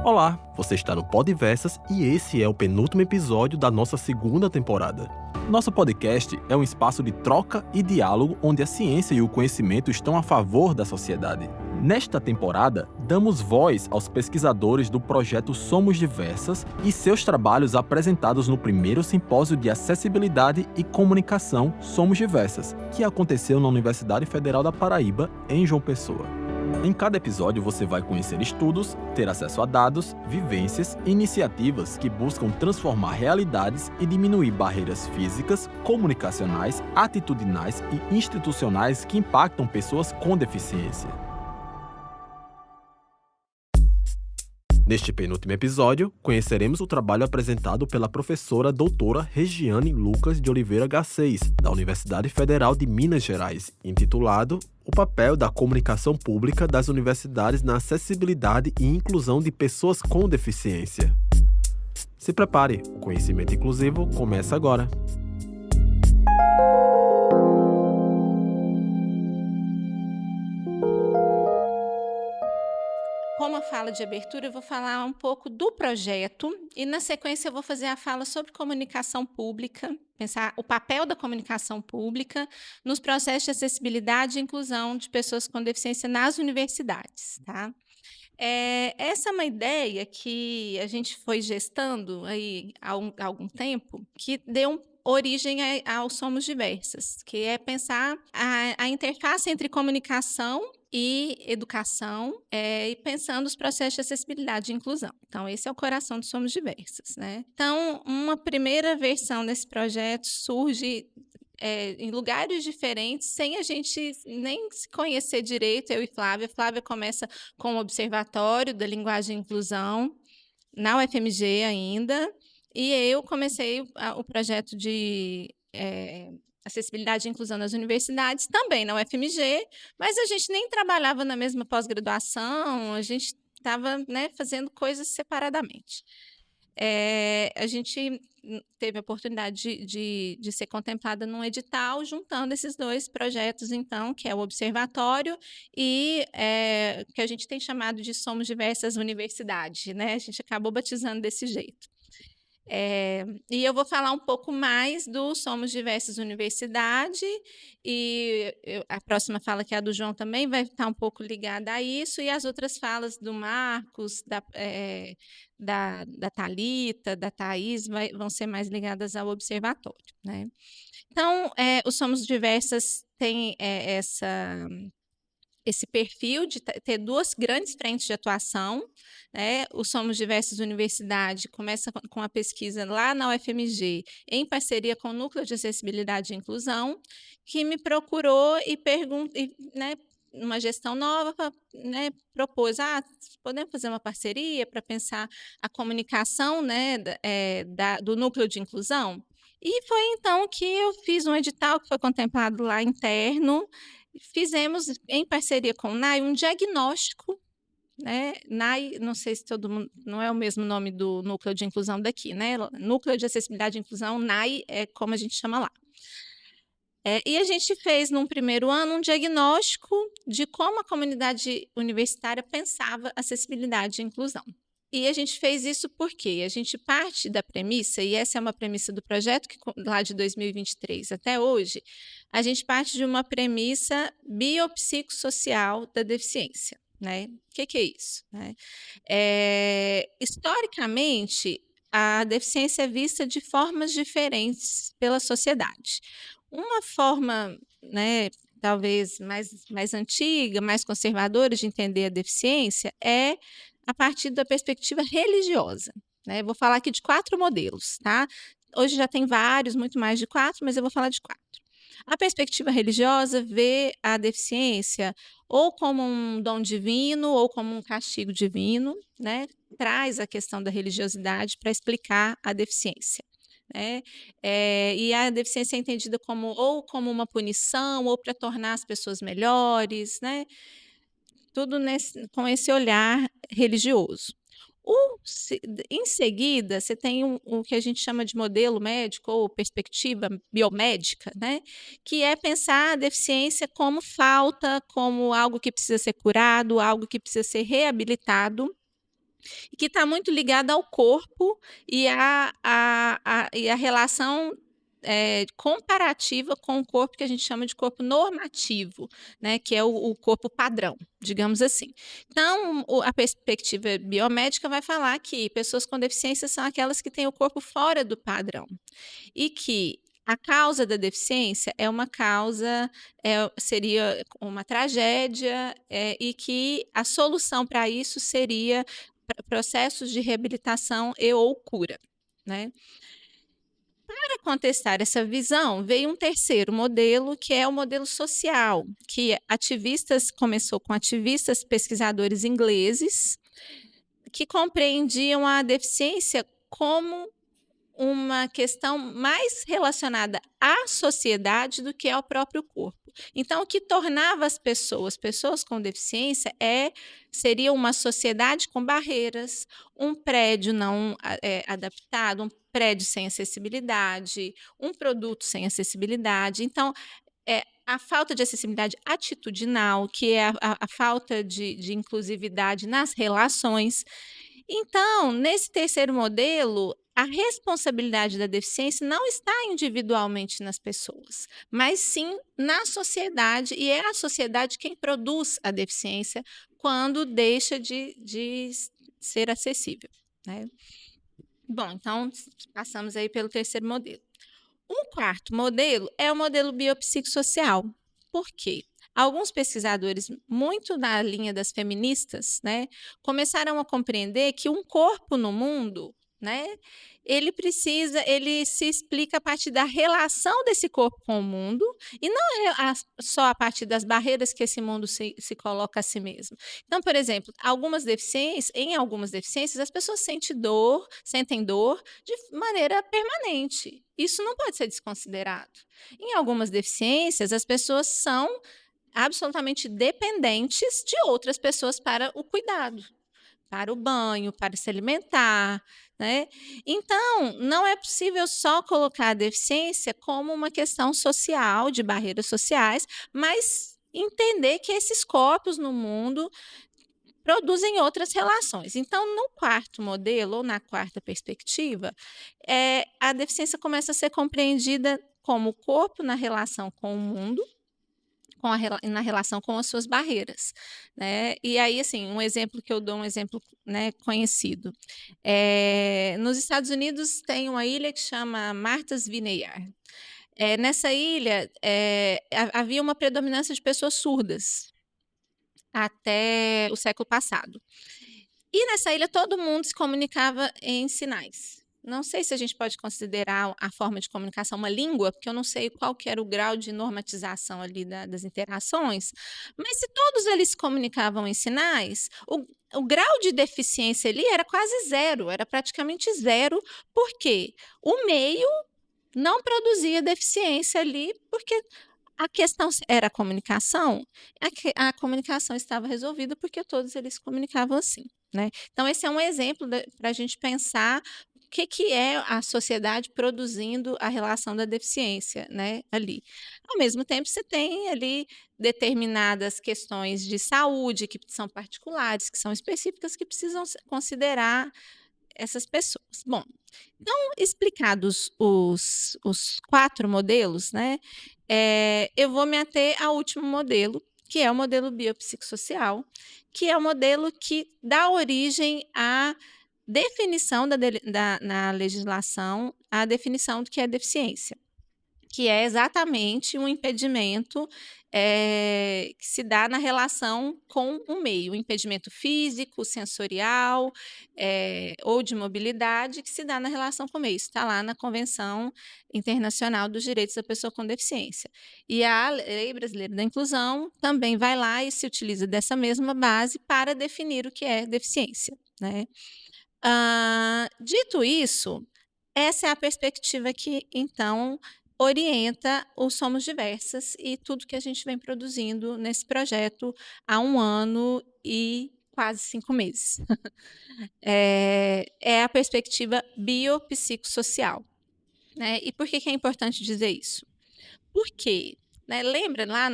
Olá, você está no Podversas e esse é o penúltimo episódio da nossa segunda temporada. Nosso podcast é um espaço de troca e diálogo onde a ciência e o conhecimento estão a favor da sociedade. Nesta temporada, damos voz aos pesquisadores do projeto Somos Diversas e seus trabalhos apresentados no primeiro simpósio de acessibilidade e comunicação Somos Diversas, que aconteceu na Universidade Federal da Paraíba, em João Pessoa. Em cada episódio você vai conhecer estudos, ter acesso a dados, vivências e iniciativas que buscam transformar realidades e diminuir barreiras físicas, comunicacionais, atitudinais e institucionais que impactam pessoas com deficiência. Neste penúltimo episódio, conheceremos o trabalho apresentado pela professora doutora Regiane Lucas de Oliveira Garcês, da Universidade Federal de Minas Gerais, intitulado O papel da comunicação pública das universidades na acessibilidade e inclusão de pessoas com deficiência. Se prepare, o conhecimento inclusivo começa agora. Como a fala de abertura, eu vou falar um pouco do projeto e, na sequência, eu vou fazer a fala sobre comunicação pública, pensar o papel da comunicação pública nos processos de acessibilidade e inclusão de pessoas com deficiência nas universidades, tá? Essa é uma ideia que a gente foi gestando aí há algum tempo, que deu origem ao Somos Diversas, que é pensar a interface entre comunicação e educação, e pensando os processos de acessibilidade e inclusão. Então, esse é o coração do Somos Diversas, né? Então, uma primeira versão desse projeto surge em lugares diferentes, sem a gente nem se conhecer direito, eu e Flávia. Flávia começa com o Observatório da Linguagem e Inclusão, na UFMG ainda, e eu comecei o projeto de acessibilidade e inclusão nas universidades, também na UFMG, mas a gente nem trabalhava na mesma pós-graduação, a gente estava, né, fazendo coisas separadamente. A gente teve a oportunidade de ser contemplada num edital, juntando esses dois projetos, então, que é o Observatório e que a gente tem chamado de Somos Diversas Universidade, né? A gente acabou batizando desse jeito. E eu vou falar um pouco mais do Somos Diversas Universidade, e a próxima fala, que é a do João, também vai estar um pouco ligada a isso, e as outras falas do Marcos, da Thalita, da Thaís, vão ser mais ligadas ao observatório, né? Então, o Somos Diversas tem esse perfil de ter duas grandes frentes de atuação, né? O Somos Diversas Universidade começa com a pesquisa lá na UFMG, em parceria com o Núcleo de Acessibilidade e Inclusão, que me procurou né, uma gestão nova, né, propôs, podemos fazer uma parceria para pensar a comunicação, né, do Núcleo de Inclusão? E foi então que eu fiz um edital que foi contemplado lá interno. Fizemos, em parceria com o NAI, um diagnóstico, né? NAI, não sei se todo mundo, não é o mesmo nome do Núcleo de Inclusão daqui, né? Núcleo de Acessibilidade e Inclusão, NAI, é como a gente chama lá. E a gente fez, num primeiro ano, um diagnóstico de como a comunidade universitária pensava acessibilidade e inclusão. E a gente fez isso porque a gente parte da premissa, e essa é uma premissa do projeto, que lá de 2023 até hoje, a gente parte de uma premissa biopsicossocial da deficiência, né? O que é isso, né? Historicamente, a deficiência é vista de formas diferentes pela sociedade. Uma forma, né, talvez mais antiga, mais conservadora de entender a deficiência é a partir da perspectiva religiosa, né? Vou falar aqui de 4 modelos, tá? Hoje já tem vários, muito mais de 4, mas eu vou falar de 4. A perspectiva religiosa vê a deficiência ou como um dom divino ou como um castigo divino, né? Traz a questão da religiosidade para explicar a deficiência, né? E a deficiência é entendida ou como uma punição ou para tornar as pessoas melhores, né? Tudo com esse olhar religioso. Em seguida, você tem o que a gente chama de modelo médico ou perspectiva biomédica, né? Que é pensar a deficiência como falta, como algo que precisa ser curado, algo que precisa ser reabilitado. que está muito ligada ao corpo e a relação comparativa com o corpo que a gente chama de corpo normativo, né, que é o corpo padrão, digamos assim. Então, a perspectiva biomédica vai falar que pessoas com deficiência são aquelas que têm o corpo fora do padrão e que a causa da deficiência é uma causa, seria uma tragédia, e que a solução para isso seria processos de reabilitação e ou cura, né? Para contestar essa visão, veio um terceiro modelo, que é o modelo social, que começou com ativistas pesquisadores ingleses que compreendiam a deficiência como uma questão mais relacionada à sociedade do que ao próprio corpo. Então, o que tornava as pessoas com deficiência, seria uma sociedade com barreiras, um prédio não adaptado, um prédio sem acessibilidade, um produto sem acessibilidade. Então, a falta de acessibilidade atitudinal, que é a falta de inclusividade nas relações. Então, nesse terceiro modelo, a responsabilidade da deficiência não está individualmente nas pessoas, mas sim na sociedade, e é a sociedade quem produz a deficiência quando deixa de ser acessível, né? Bom, então passamos aí pelo terceiro modelo. Um quarto modelo é o modelo biopsicossocial. Por quê? Alguns pesquisadores, muito na linha das feministas, né, começaram a compreender que um corpo no mundo, né, ele se explica a partir da relação desse corpo com o mundo e não só a partir das barreiras que esse mundo se coloca a si mesmo. Então, por exemplo, em algumas deficiências, as pessoas sentem dor de maneira permanente. Isso não pode ser desconsiderado. Em algumas deficiências, as pessoas são absolutamente dependentes de outras pessoas para o cuidado, para o banho, para se alimentar, né? Então, não é possível só colocar a deficiência como uma questão social, de barreiras sociais, mas entender que esses corpos no mundo produzem outras relações. Então, no quarto modelo, ou na quarta perspectiva, a deficiência começa a ser compreendida como o corpo na relação com o mundo, na relação com as suas barreiras, né? E aí, assim, um exemplo que eu dou, um exemplo, né, conhecido. Nos Estados Unidos tem uma ilha que chama Martha's Vineyard. Nessa ilha, havia uma predominância de pessoas surdas até o século passado. E nessa ilha todo mundo se comunicava em sinais. Não sei se a gente pode considerar a forma de comunicação uma língua, porque eu não sei qual que era o grau de normatização ali das interações, mas se todos eles se comunicavam em sinais, o grau de deficiência ali era quase zero, era praticamente zero, porque o meio não produzia deficiência ali, porque a questão era a comunicação, a comunicação estava resolvida porque todos eles se comunicavam assim, né? Então, esse é um exemplo para a gente pensar o que é a sociedade produzindo a relação da deficiência, né, ali. Ao mesmo tempo, você tem ali determinadas questões de saúde que são particulares, que são específicas, que precisam considerar essas pessoas. Bom, então, explicados os quatro modelos, né, eu vou me ater ao último modelo, que é o modelo biopsicossocial, que é o modelo que dá origem à definição na legislação, à definição do que é deficiência, que é exatamente um impedimento que se dá na relação com o meio, um impedimento físico, sensorial, ou de mobilidade, que se dá na relação com o meio. Isso está lá na Convenção Internacional dos Direitos da Pessoa com Deficiência. E a Lei Brasileira da Inclusão também vai lá e se utiliza dessa mesma base para definir o que é deficiência, né? Dito isso, essa é a perspectiva que, então, orienta o Somos Diversas e tudo que a gente vem produzindo nesse projeto há 1 ano e quase 5 meses. É a perspectiva biopsicossocial, né? E por que é importante dizer isso? Porque, né, lembra lá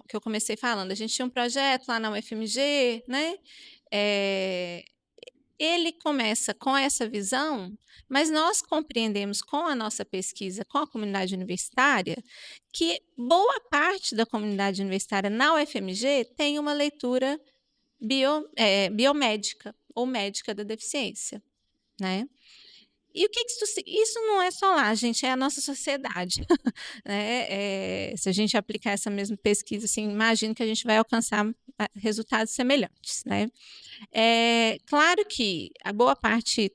que eu comecei falando, a gente tinha um projeto lá na UFMG, né? Ele começa com essa visão, mas nós compreendemos com a nossa pesquisa com a comunidade universitária que boa parte da comunidade universitária na UFMG tem uma leitura biomédica ou médica da deficiência, né? E o que isso não é só lá, gente, é a nossa sociedade. Né? Se a gente aplicar essa mesma pesquisa, assim, imagino que a gente vai alcançar resultados semelhantes. Né? É claro que a boa parte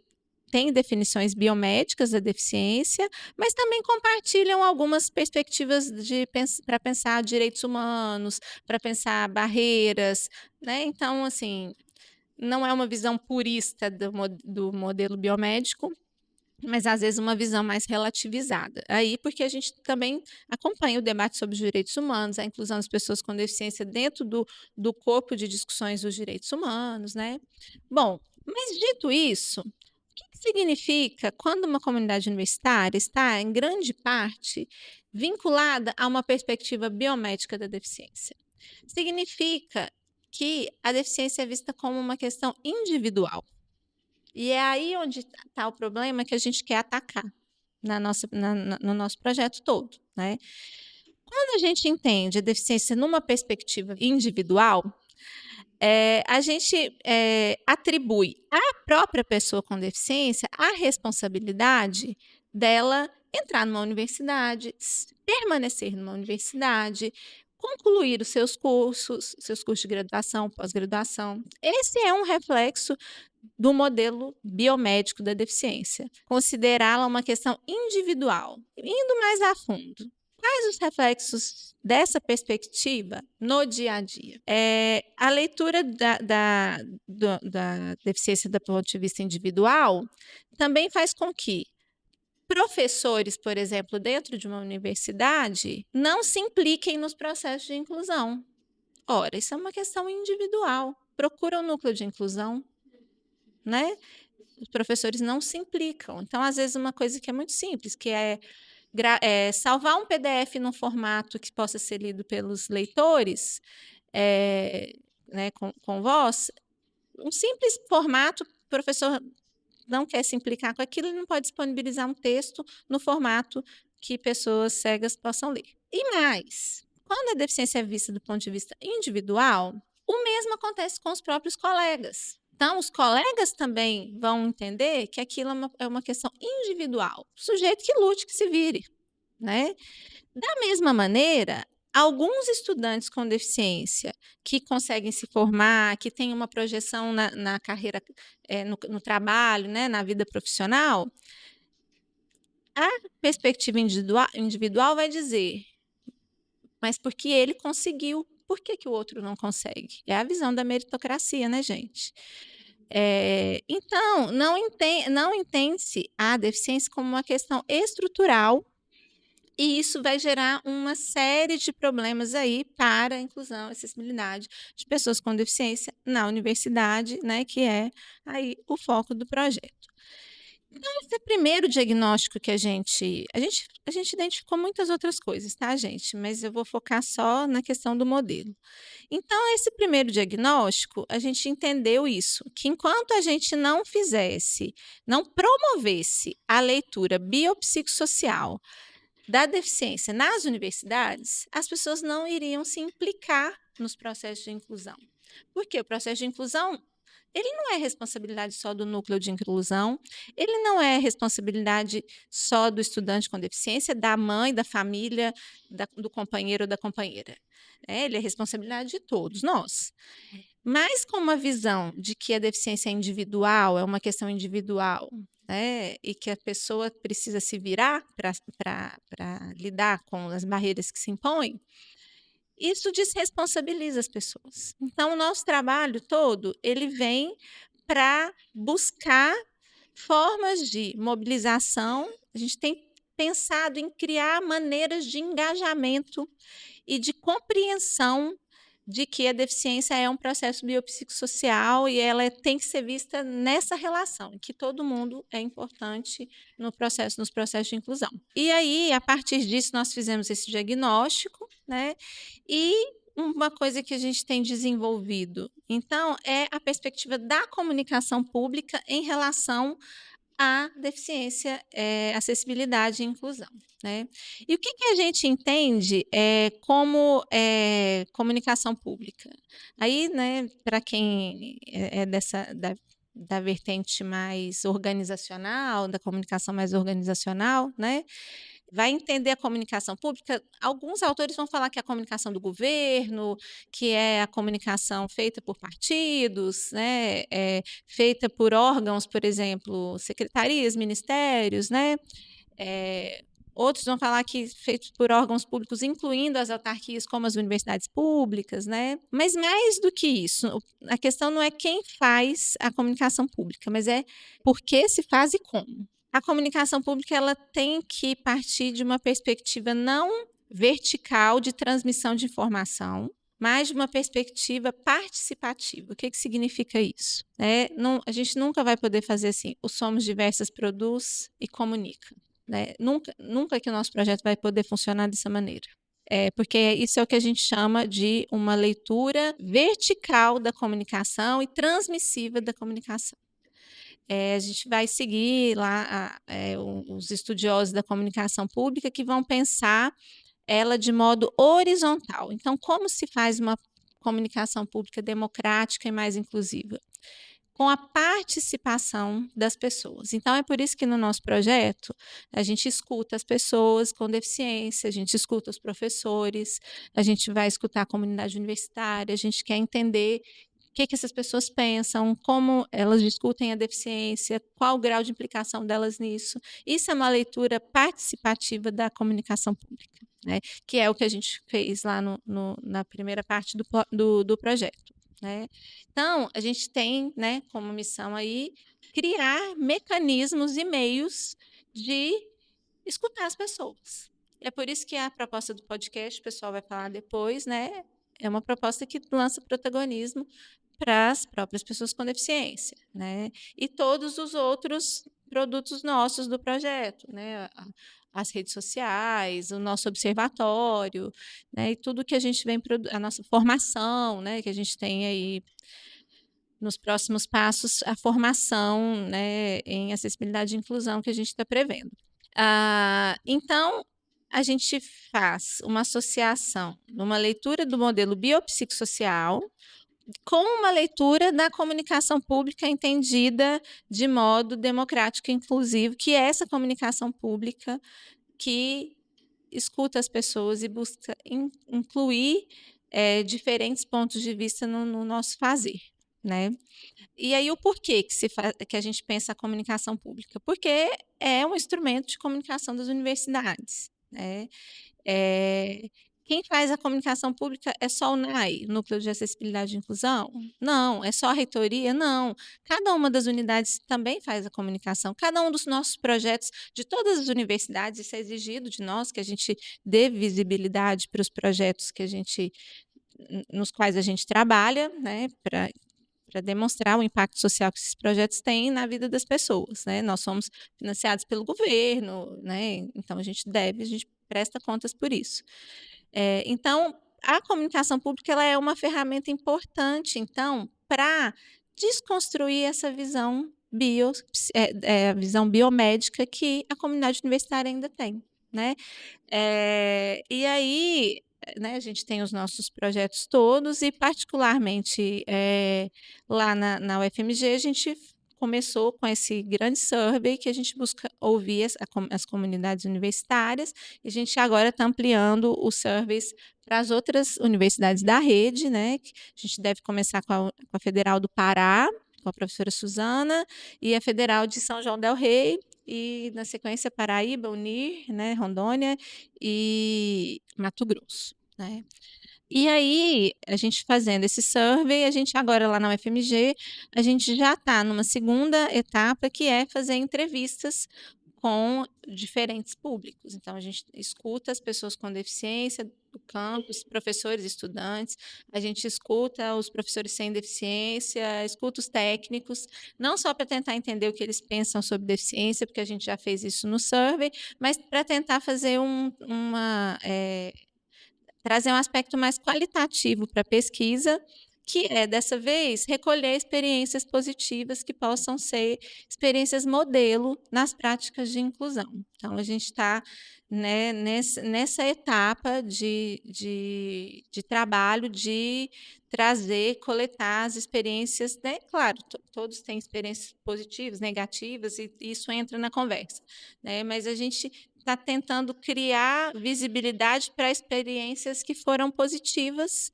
tem definições biomédicas da deficiência, mas também compartilham algumas perspectivas para pensar direitos humanos, para pensar barreiras. Né? Então, assim, não é uma visão purista do modelo biomédico, mas às vezes uma visão mais relativizada. Aí, porque a gente também acompanha o debate sobre os direitos humanos, a inclusão das pessoas com deficiência dentro do corpo de discussões dos direitos humanos, né? Bom, mas dito isso, o que significa quando uma comunidade universitária está, em grande parte, vinculada a uma perspectiva biomédica da deficiência? Significa que a deficiência é vista como uma questão individual. E é aí onde está o problema que a gente quer atacar no nosso projeto todo. Né? Quando a gente entende a deficiência numa perspectiva individual, a gente atribui à própria pessoa com deficiência a responsabilidade dela entrar numa universidade, permanecer numa universidade, concluir os seus cursos de graduação, pós-graduação. Esse é um reflexo do modelo biomédico da deficiência, considerá-la uma questão individual. Indo mais a fundo, quais os reflexos dessa perspectiva no dia a dia? A leitura da deficiência do ponto de vista individual também faz com que professores, por exemplo, dentro de uma universidade, não se impliquem nos processos de inclusão. Ora, isso é uma questão individual. Procura o núcleo de inclusão, né? Os professores não se implicam. Então, às vezes, uma coisa que é muito simples, que é salvar um PDF num formato que possa ser lido pelos leitores, né, com voz, um simples formato, o professor não quer se implicar com aquilo, ele não pode disponibilizar um texto no formato que pessoas cegas possam ler. E mais, quando a deficiência é vista do ponto de vista individual, o mesmo acontece com os próprios colegas. Então, os colegas também vão entender que aquilo é uma questão individual. O sujeito que lute, que se vire. Né? Da mesma maneira, alguns estudantes com deficiência que conseguem se formar, que têm uma projeção na carreira, no trabalho, né, na vida profissional, a perspectiva individual vai dizer, mas porque ele conseguiu, por que o outro não consegue? É a visão da meritocracia, né, gente? Então, não entende-se a deficiência como uma questão estrutural, e isso vai gerar uma série de problemas aí para a inclusão e acessibilidade de pessoas com deficiência na universidade, né, que é aí o foco do projeto. Então, esse é o primeiro diagnóstico que a gente identificou muitas outras coisas, tá, gente? Mas eu vou focar só na questão do modelo. Então, esse primeiro diagnóstico, a gente entendeu isso, que enquanto a gente não promovesse a leitura biopsicossocial da deficiência nas universidades, as pessoas não iriam se implicar nos processos de inclusão. Porque o processo de inclusão, ele não é responsabilidade só do núcleo de inclusão, ele não é responsabilidade só do estudante com deficiência, da mãe, da família, do companheiro ou da companheira. Ele é responsabilidade de todos nós. Mas com uma visão de que a deficiência é individual, é uma questão individual, e que a pessoa precisa se virar para lidar com as barreiras que se impõem, isso desresponsabiliza as pessoas. Então, o nosso trabalho todo, ele vem para buscar formas de mobilização. A gente tem pensado em criar maneiras de engajamento e de compreensão de que a deficiência é um processo biopsicossocial e ela tem que ser vista nessa relação, que todo mundo é importante nos processos de inclusão. E aí, a partir disso, nós fizemos esse diagnóstico, né? E uma coisa que a gente tem desenvolvido. Então, é a perspectiva da comunicação pública em relação à deficiência, acessibilidade e inclusão, né. E o que que a gente entende, como, comunicação pública? Aí, né, para quem é dessa da vertente mais organizacional, da comunicação mais organizacional, né, vai entender a comunicação pública. Alguns autores vão falar que é a comunicação do governo, que é a comunicação feita por partidos, né, feita por órgãos, por exemplo, secretarias, ministérios, né. Eh, Outros vão falar que feito por órgãos públicos, incluindo as autarquias, como as universidades públicas, né. Mas mais do que isso, a questão não é quem faz a comunicação pública, mas é por que se faz e como. A comunicação pública ela tem que partir de uma perspectiva não vertical de transmissão de informação, mas de uma perspectiva participativa. O que significa isso? A gente nunca vai poder fazer assim, o Somos Diversas produz e comunica. Né? Nunca que o nosso projeto vai poder funcionar dessa maneira. Porque isso é o que a gente chama de uma leitura vertical da comunicação e transmissiva da comunicação. A gente vai seguir lá os estudiosos da comunicação pública que vão pensar ela de modo horizontal. Então, como se faz uma comunicação pública democrática e mais inclusiva? Com a participação das pessoas. Então, é por isso que no nosso projeto a gente escuta as pessoas com deficiência, a gente escuta os professores, a gente vai escutar a comunidade universitária, a gente quer entender o que essas pessoas pensam, como elas discutem a deficiência, qual o grau de implicação delas nisso. Isso é uma leitura participativa da comunicação pública, né? Que é o que a gente fez lá na primeira parte do projeto. Né? Então, a gente tem, né, como missão aí, criar mecanismos e meios de escutar as pessoas. É por isso que a proposta do podcast, o pessoal vai falar depois, né, é uma proposta que lança protagonismo para as próprias pessoas com deficiência, né? E todos os outros produtos nossos do projeto, né? As redes sociais, o nosso observatório, né? E tudo que a gente vem, a nossa formação, né? Que a gente tem aí nos próximos passos, a formação, né? Em acessibilidade e inclusão que a gente está prevendo. Então, a gente faz uma associação, uma leitura do modelo biopsicossocial, com uma leitura da comunicação pública entendida de modo democrático e inclusivo, que é essa comunicação pública que escuta as pessoas e busca incluir diferentes pontos de vista no nosso fazer, né? E aí o porquê que a gente pensa a comunicação pública? Porque é um instrumento de comunicação das universidades, né? Quem faz a comunicação pública é só o NAI, Núcleo de Acessibilidade e Inclusão? Não. É só a reitoria? Não. Cada uma das unidades também faz a comunicação. Cada um dos nossos projetos, de todas as universidades, isso é exigido de nós, que a gente dê visibilidade para os projetos nos quais a gente trabalha, né, para demonstrar o impacto social que esses projetos têm na vida das pessoas, né? Nós somos financiados pelo governo, né? Então a gente presta contas por isso. Então, a comunicação pública ela é uma ferramenta importante, então, para desconstruir essa visão a visão biomédica que a comunidade universitária ainda tem, né? E aí, né, a gente tem os nossos projetos todos e, particularmente, lá na UFMG, a gente começou com esse grande survey que a gente busca ouvir as comunidades universitárias, e a gente agora está ampliando os surveys para as outras universidades da rede, né? A gente deve começar com a Federal do Pará, com a professora Suzana, e a Federal de São João del Rei, e na sequência Paraíba, Unir, né, Rondônia e Mato Grosso, né? E aí, a gente fazendo esse survey, a gente agora lá na UFMG, a gente já está numa segunda etapa, que é fazer entrevistas com diferentes públicos. Então, a gente escuta as pessoas com deficiência do campus, professores, estudantes, a gente escuta os professores sem deficiência, escuta os técnicos, não só para tentar entender o que eles pensam sobre deficiência, porque a gente já fez isso no survey, mas para tentar fazer trazer um aspecto mais qualitativo para a pesquisa, que é, dessa vez, recolher experiências positivas que possam ser experiências modelo nas práticas de inclusão. Então, a gente está, né, nessa etapa de trabalho de trazer, coletar as experiências, né? Claro, todos têm experiências positivas, negativas, e isso entra na conversa, né? Mas a gente está tentando criar visibilidade para experiências que foram positivas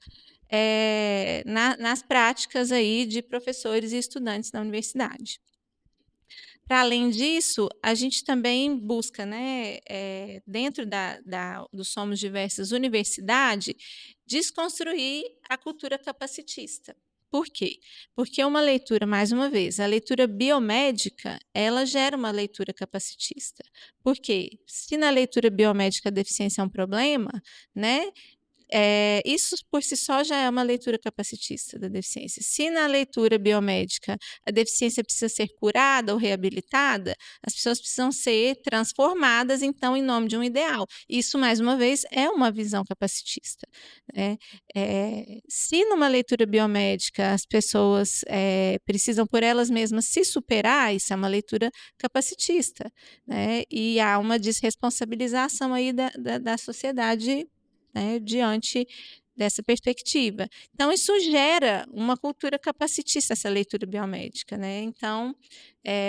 nas práticas aí de professores e estudantes na universidade. Para além disso, a gente também busca, né, dentro do Somos Diversas Universidade, desconstruir a cultura capacitista. Por quê? Porque uma leitura, mais uma vez, a leitura biomédica, ela gera uma leitura capacitista. Por quê? Se na leitura biomédica a deficiência é um problema, né, isso por si só já é uma leitura capacitista da deficiência. Se na leitura biomédica a deficiência precisa ser curada ou reabilitada, as pessoas precisam ser transformadas, então, em nome de um ideal. Isso, mais uma vez, é uma visão capacitista, né? Se numa leitura biomédica as pessoas precisam por elas mesmas se superar, isso é uma leitura capacitista, né? E há uma desresponsabilização aí da sociedade, né, diante dessa perspectiva. Então, isso gera uma cultura capacitista, essa leitura biomédica, né? Então,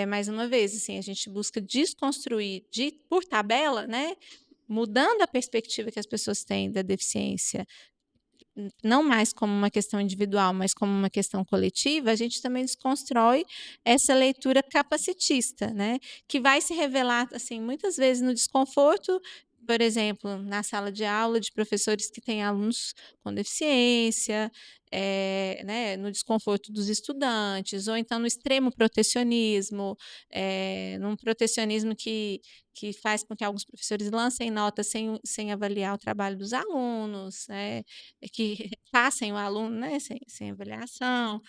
mais uma vez, assim, a gente busca desconstruir por tabela, né, mudando a perspectiva que as pessoas têm da deficiência, não mais como uma questão individual, mas como uma questão coletiva, a gente também desconstrói essa leitura capacitista, né? Que vai se revelar, assim, muitas vezes no desconforto, por exemplo, na sala de aula de professores que têm alunos com deficiência, né, no desconforto dos estudantes, ou então no extremo protecionismo, num protecionismo que faz com que alguns professores lancem notas sem avaliar o trabalho dos alunos, né? Que passem o aluno, né, sem avaliação,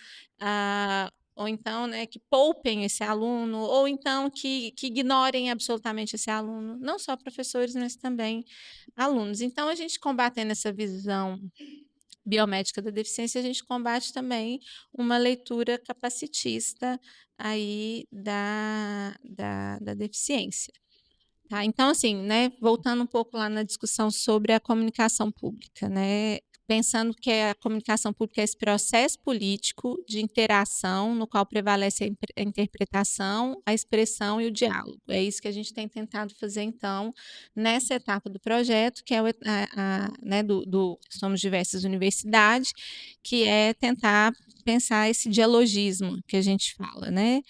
ou então, né, que poupem esse aluno, ou então que ignorem absolutamente esse aluno, não só professores, mas também alunos. Então, a gente combatendo essa visão biomédica da deficiência, a gente combate também uma leitura capacitista aí da deficiência. Tá, então, assim, né, voltando um pouco lá na discussão sobre a comunicação pública, né, pensando que a comunicação pública é esse processo político de interação no qual prevalece a interpretação, a expressão e o diálogo. É isso que a gente tem tentado fazer, então, nessa etapa do projeto, que é né, do Somos Diversas Universidades, que é tentar pensar esse dialogismo que a gente fala, né?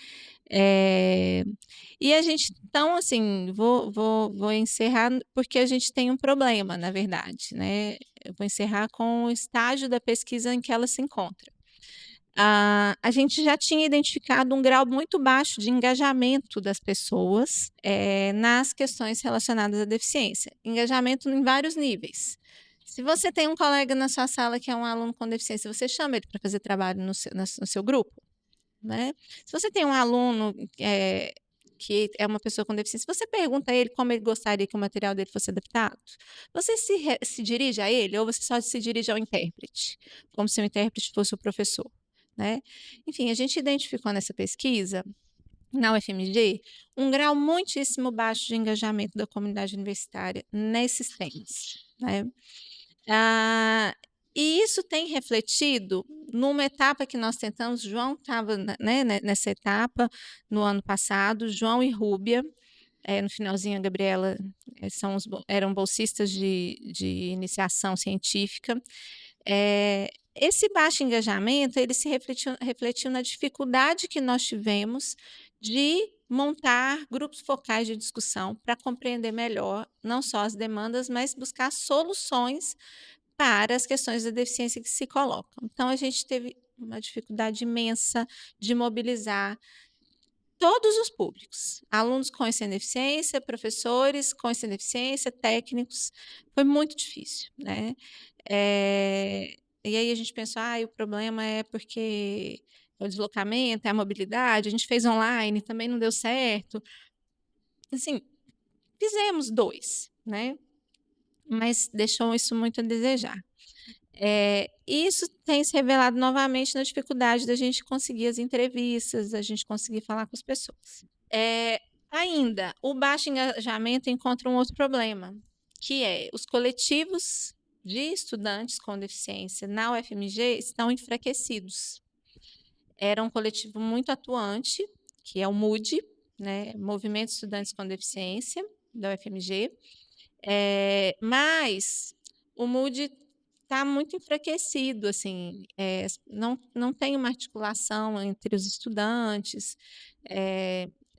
E a gente, então, assim, vou encerrar porque a gente tem um problema, na verdade, né? Eu vou encerrar com o estágio da pesquisa em que ela se encontra. A gente já tinha identificado um grau muito baixo de engajamento das pessoas nas questões relacionadas à deficiência. Engajamento em vários níveis. Se você tem um colega na sua sala que é um aluno com deficiência, você chama ele para fazer trabalho no seu grupo? Né? Se você tem um aluno que é uma pessoa com deficiência, você pergunta a ele como ele gostaria que o material dele fosse adaptado? Você se dirige a ele ou você só se dirige ao intérprete, como se o intérprete fosse o professor? Né? Enfim, a gente identificou nessa pesquisa, na UFMG, um grau muitíssimo baixo de engajamento da comunidade universitária nesses temas. Né? E isso tem refletido numa etapa que nós tentamos, João estava, né, nessa etapa no ano passado, João e Rúbia, no finalzinho a Gabriela, eram bolsistas de iniciação científica. Esse baixo engajamento, ele se refletiu na dificuldade que nós tivemos de montar grupos focais de discussão para compreender melhor não só as demandas, mas buscar soluções para as questões da deficiência que se colocam. Então, a gente teve uma dificuldade imensa de mobilizar todos os públicos, alunos com e sem deficiência, professores com e sem deficiência, técnicos, foi muito difícil, né? E aí a gente pensou, o problema é porque é o deslocamento, é a mobilidade, a gente fez online, também não deu certo. Assim, fizemos 2, né? mas deixou isso muito a desejar. Isso tem se revelado novamente na dificuldade da gente conseguir as entrevistas, da gente conseguir falar com as pessoas. Ainda, o baixo engajamento encontra um outro problema, que é os coletivos de estudantes com deficiência na UFMG estão enfraquecidos. Era um coletivo muito atuante, que é o MUD, né, Movimento de Estudantes com Deficiência, da UFMG, mas o MUD está muito enfraquecido, assim, não tem uma articulação entre os estudantes,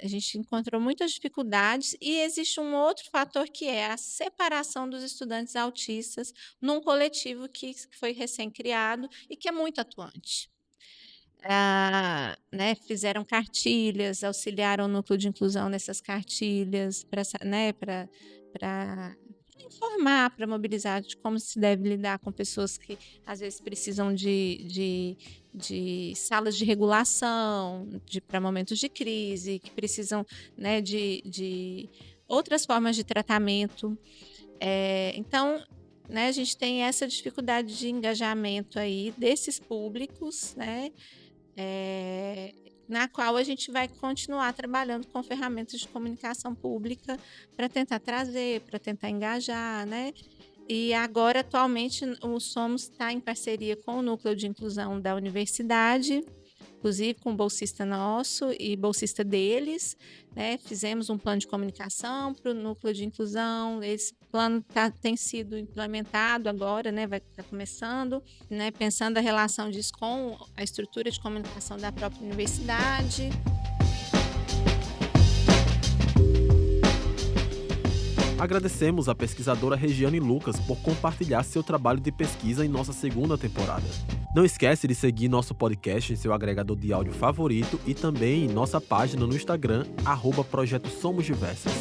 a gente encontrou muitas dificuldades e existe um outro fator que é a separação dos estudantes autistas num coletivo que foi recém-criado e que é muito atuante. Né, fizeram cartilhas, auxiliaram o núcleo de inclusão nessas cartilhas para informar, para mobilizar de como se deve lidar com pessoas que às vezes precisam de salas de regulação para momentos de crise, que precisam, né, de outras formas de tratamento. Então, né, a gente tem essa dificuldade de engajamento aí desses públicos, né, na qual a gente vai continuar trabalhando com ferramentas de comunicação pública para tentar trazer, para tentar engajar, né? E agora, atualmente, o Somos está em parceria com o Núcleo de Inclusão da Universidade, inclusive com o bolsista nosso e bolsista deles, né? Fizemos um plano de comunicação para o núcleo de inclusão. Esse plano tem sido implementado agora, né? Vai estar começando, né? Pensando a relação disso com a estrutura de comunicação da própria universidade. Agradecemos à pesquisadora Regiane Lucas por compartilhar seu trabalho de pesquisa em nossa segunda temporada. Não esquece de seguir nosso podcast em seu agregador de áudio favorito e também em nossa página no Instagram, @Projeto Somos Diversas.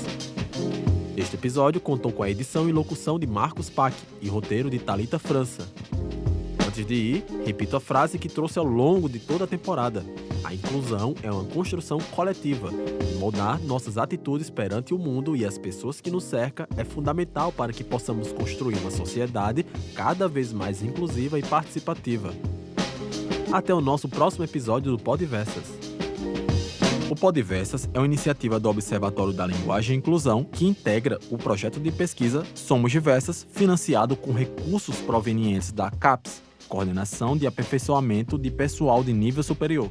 Este episódio contou com a edição e locução de Marcos Pac e roteiro de Thalita França. Antes de ir, repito a frase que trouxe ao longo de toda a temporada. A inclusão é uma construção coletiva. Moldar nossas atitudes perante o mundo e as pessoas que nos cercam é fundamental para que possamos construir uma sociedade cada vez mais inclusiva e participativa. Até o nosso próximo episódio do Podversas. O Podversas é uma iniciativa do Observatório da Linguagem e Inclusão que integra o projeto de pesquisa Somos Diversas, financiado com recursos provenientes da CAPES, Coordenação de Aperfeiçoamento de Pessoal de Nível Superior.